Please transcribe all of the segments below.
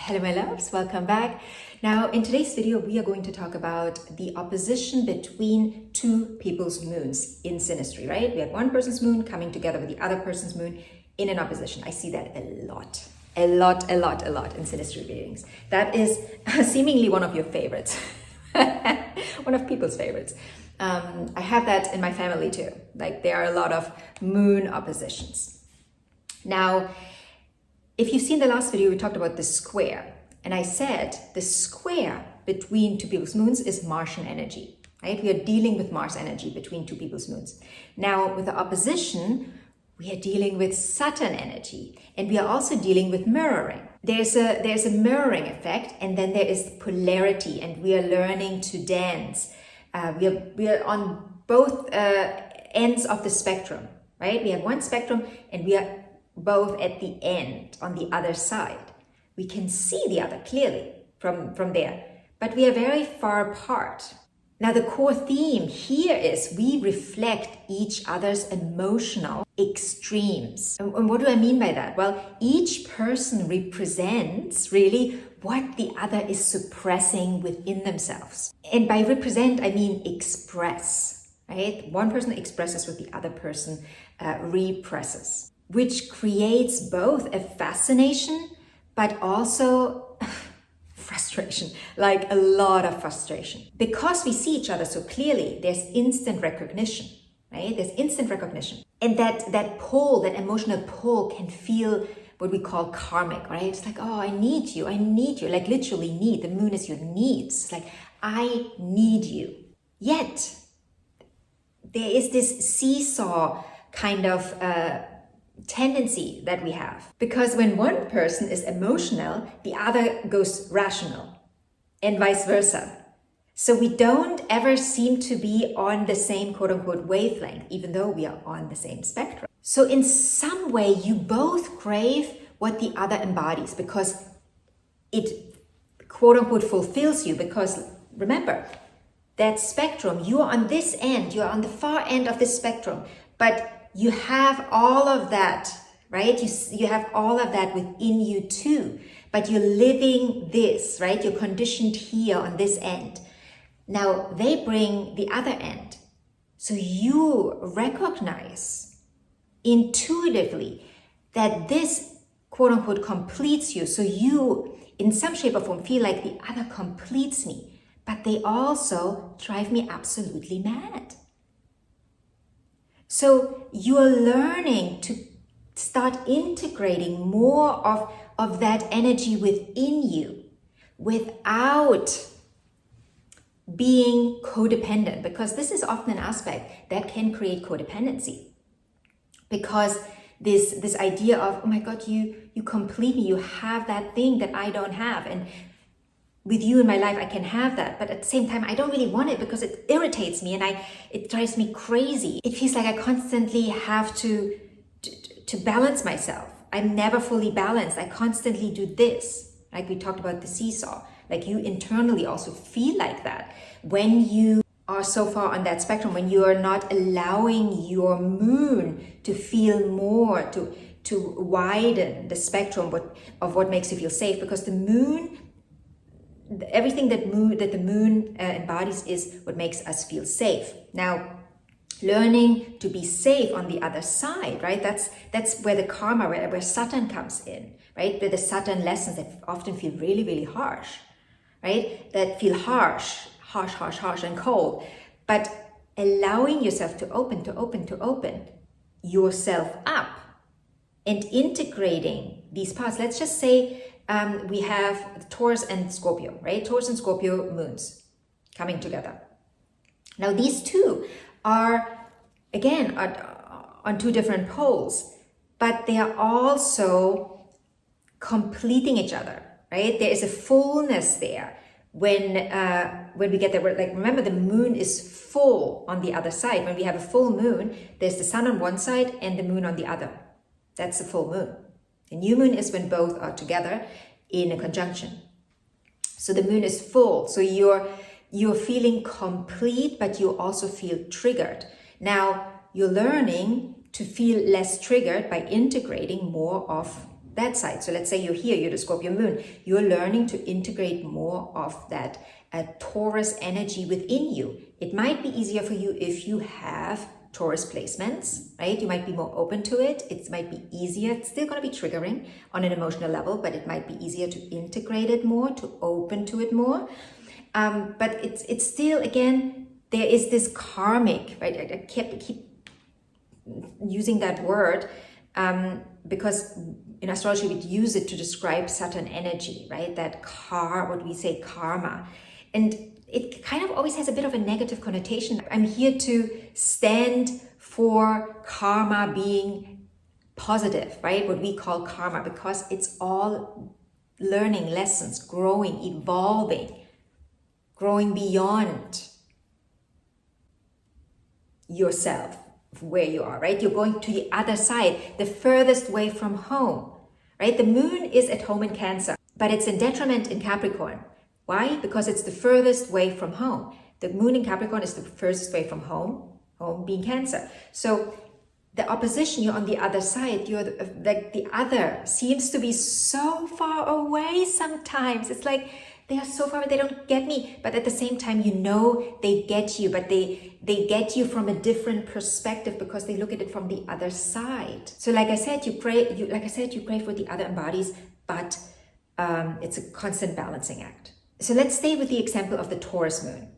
Hello my loves, welcome back. Now in today's video we are going to talk about the opposition between two people's moons in synastry, right? We have one person's moon coming together with the other person's moon in an opposition. I see that a lot in synastry readings. That is seemingly one of your favorites, one of people's favorites. I have that in my family too. Like there are a lot of moon oppositions. Now, if you've seen the last video, we talked about the square. And I said the square between two people's moons is Martian energy, right? We are dealing with Mars energy between two people's moons. Now, with the opposition, we are dealing with Saturn energy. And we are also dealing with mirroring. There's a mirroring effect, and then there is polarity, and we are learning to dance. We are on both ends of the spectrum, right? We have one spectrum, and we are both at the end, on the other side. We can see the other clearly from there, but we are very far apart. Now the core theme here is we reflect each other's emotional extremes. And what do I mean by that? Well, each person represents really what the other is suppressing within themselves. And by represent, I mean express, right? One person expresses what the other person represses, which creates both a fascination, but also frustration, like a lot of frustration. Because we see each other so clearly, there's instant recognition, right? There's instant recognition. And that pull, that emotional pull can feel what we call karmic, right? It's like, oh, I need you, like literally need. The moon is your needs. It's like, I need you. Yet, there is this seesaw kind of tendency that we have, because when one person is emotional, the other goes rational, and vice versa. So we don't ever seem to be on the same quote-unquote wavelength, even though we are on the same spectrum. So in some way you both crave what the other embodies, because it quote-unquote fulfills you. Because remember, that spectrum, you are on this end, you are on the far end of this spectrum, but you have all of that, right? You have all of that within you too, but you're living this, right? You're conditioned here on this end. Now they bring the other end. So you recognize intuitively that this quote unquote completes you. So you, in some shape or form, feel like the other completes me, but they also drive me absolutely mad. So you're learning to start integrating more of that energy within you without being codependent, because this is often an aspect that can create codependency. Because this idea of, oh my God, you complete me, you have that thing that I don't have, and with you in my life, I can have that, but at the same time, I don't really want it because it irritates me and it drives me crazy. It feels like I constantly have to balance myself. I'm never fully balanced. I constantly do this. Like we talked about the seesaw. Like you internally also feel like that. When you are so far on that spectrum, when you are not allowing your moon to feel more, to widen the spectrum of what makes you feel safe, because the moon, everything that the moon embodies is what makes us feel safe. Now, learning to be safe on the other side, right? That's where the karma, where Saturn comes in, right? Where the Saturn lessons that often feel really, really harsh, right? That feel harsh and cold. But allowing yourself to open yourself up and integrating these parts. Let's just say we have Taurus and Scorpio, right? Taurus and Scorpio moons coming together. Now these two are, again, on two different poles, but they are also completing each other, right? There is a fullness there when we get there. Like, remember, the moon is full on the other side. When we have a full moon, there's the sun on one side and the moon on the other. That's the full moon. The new moon is when both are together in a conjunction. So the moon is full. So you're feeling complete, but you also feel triggered. Now you're learning to feel less triggered by integrating more of that side. So let's say you're here, you're the Scorpio moon, you're learning to integrate more of that Taurus energy within you. It might be easier for you if you have Taurus placements, right? You might be more open to it. It might be easier. It's still going to be triggering on an emotional level, but it might be easier to integrate it more, to open to it more. But it's still, again, there is this karmic, right? I keep using that word because in astrology we use it to describe Saturn energy, right? That what we say karma. And it kind of always has a bit of a negative connotation. I'm here to stand for karma being positive, right? What we call karma, because it's all learning lessons, growing, evolving, growing beyond yourself, where you are, right? You're going to the other side, the furthest way from home, right? The moon is at home in Cancer, but it's in detriment in Capricorn. Why? Because it's the furthest way from home. The moon in Capricorn is the furthest way from home being Cancer. So the opposition, you're on the other side, you're like the other seems to be so far away sometimes. It's like they are so far away, they don't get me. But at the same time, you know they get you, but they get you from a different perspective because they look at it from the other side. So like I said, you pray for the other embodies, but it's a constant balancing act. So let's stay with the example of the Taurus moon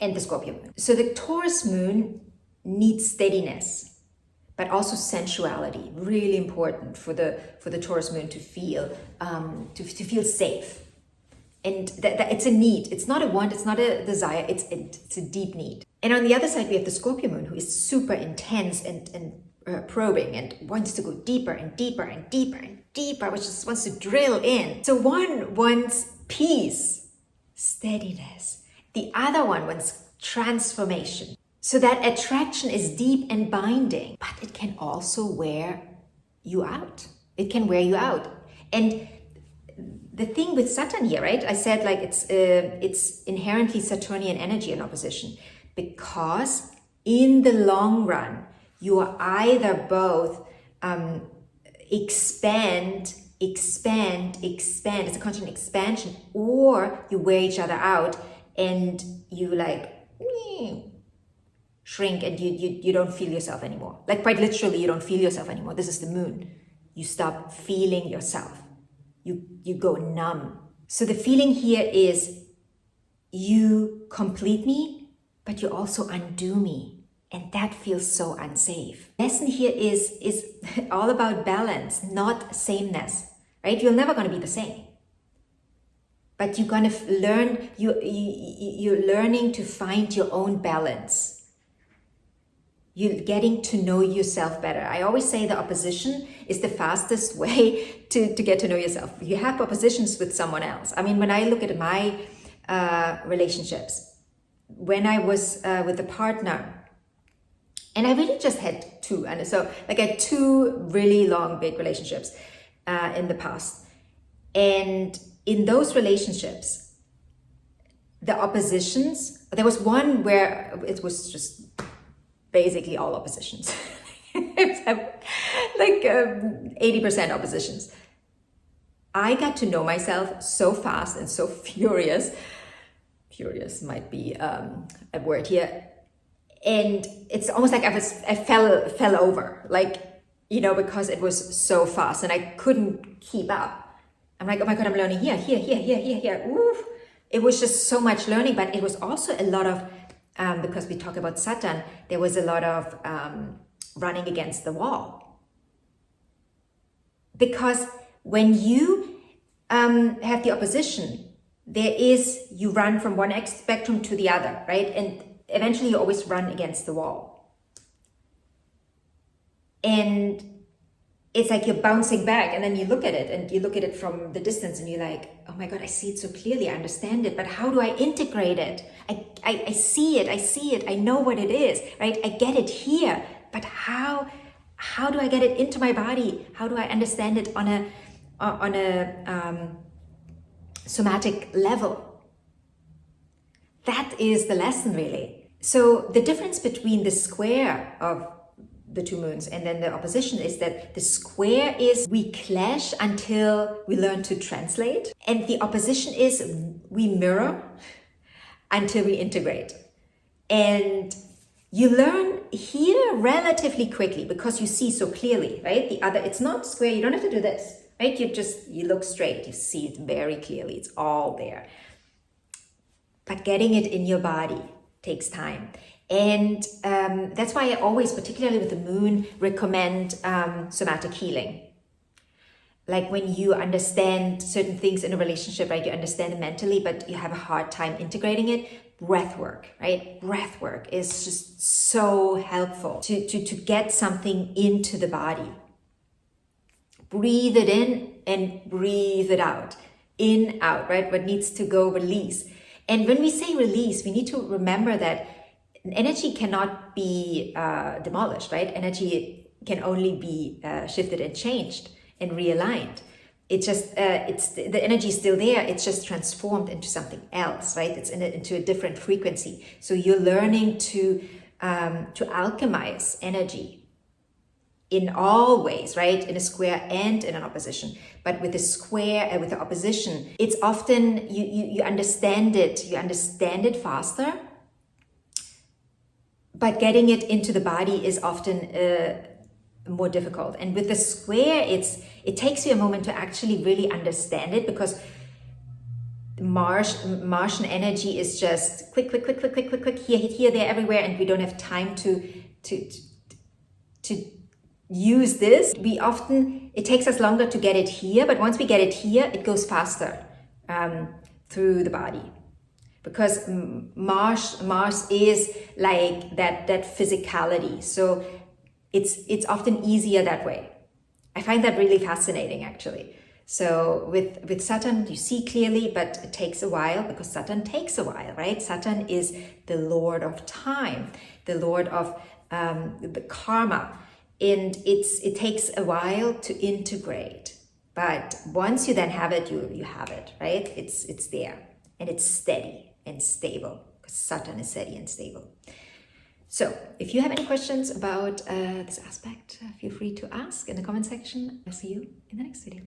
and the Scorpio moon. So the Taurus moon needs steadiness, but also sensuality. Really important for the Taurus moon to feel safe. And that it's a need. It's not a want, it's not a desire, it's a deep need. And on the other side, we have the Scorpio moon, who is super intense and probing and wants to go deeper and deeper and deeper and deeper, which just wants to drill in. So one wants peace, steadiness. The other one wants transformation. So that attraction is deep and binding, but it can also wear you out. It can wear you out. And the thing with Saturn here, right? I said like it's inherently Saturnian energy in opposition, because in the long run, you are either both expand, it's a constant expansion, or you wear each other out and you like shrink and you don't feel yourself anymore. Like quite literally, you don't feel yourself anymore. This is the moon. You stop feeling yourself. You go numb. So the feeling here is you complete me, but you also undo me. And that feels so unsafe. Lesson here is all about balance, not sameness, right? You're never going to be the same. But you're going to learn, you're learning to find your own balance. You're getting to know yourself better. I always say the opposition is the fastest way to get to know yourself. You have oppositions with someone else. I mean, when I look at my relationships, when I was with a partner, and I really just had two, and so like I had two really long, big relationships in the past. And in those relationships, the oppositions, there was one where it was just basically all oppositions. Like 80% oppositions. I got to know myself so fast and so furious. Furious might be a word here. And it's almost like I fell over, like, you know, because it was so fast and I couldn't keep up. I'm like, oh my God, I'm learning here. Oof. It was just so much learning, but it was also a lot of, because we talk about Saturn, there was a lot of running against the wall. Because when you have the opposition, you run from one spectrum to the other, right? And eventually you always run against the wall. And it's like you're bouncing back, and then you look at it and you look at it from the distance and you're like, oh my God, I see it so clearly, I understand it, but how do I integrate it? I see it, I know what it is, right? I get it here, but how do I get it into my body? How do I understand it on a somatic level? That is the lesson, really. So the difference between the square of the two moons. And then the opposition is that the square is we clash until we learn to translate. And the opposition is we mirror until we integrate. And you learn here relatively quickly because you see so clearly, right? The other, it's not square, you don't have to do this, right? You look straight, you see it very clearly, it's all there. But getting it in your body takes time. And that's why I always, particularly with the moon, recommend somatic healing. Like when you understand certain things in a relationship, right? You understand it mentally, but you have a hard time integrating it. Breath work, right? Breath work is just so helpful to get something into the body. Breathe it in and breathe it out. In, out, right? What needs to go, release. And when we say release, we need to remember that energy cannot be demolished, right? Energy can only be shifted and changed and realigned. It's just, the energy is still there. It's just transformed into something else, right? It's into a different frequency. So you're learning to alchemize energy in all ways, right? In a square and in an opposition. But with the square and with the opposition, it's often, you understand it faster, but getting it into the body is often more difficult. And with the square, it takes you a moment to actually really understand it, because Martian energy is just quick, here, there, everywhere, and we don't have time to use this. It takes us longer to get it here, but once we get it here, it goes faster through the body. Because Mars is like that physicality. So it's often easier that way. I find that really fascinating, actually. So with Saturn, you see clearly, but it takes a while, because Saturn takes a while, right? Saturn is the Lord of time, the Lord of the karma. And it takes a while to integrate. But once you then have it, you have it, right? It's there, and it's steady and stable, because Saturn is steady and stable. So if you have any questions about this aspect, feel free to ask in the comment section. I'll see you in the next video.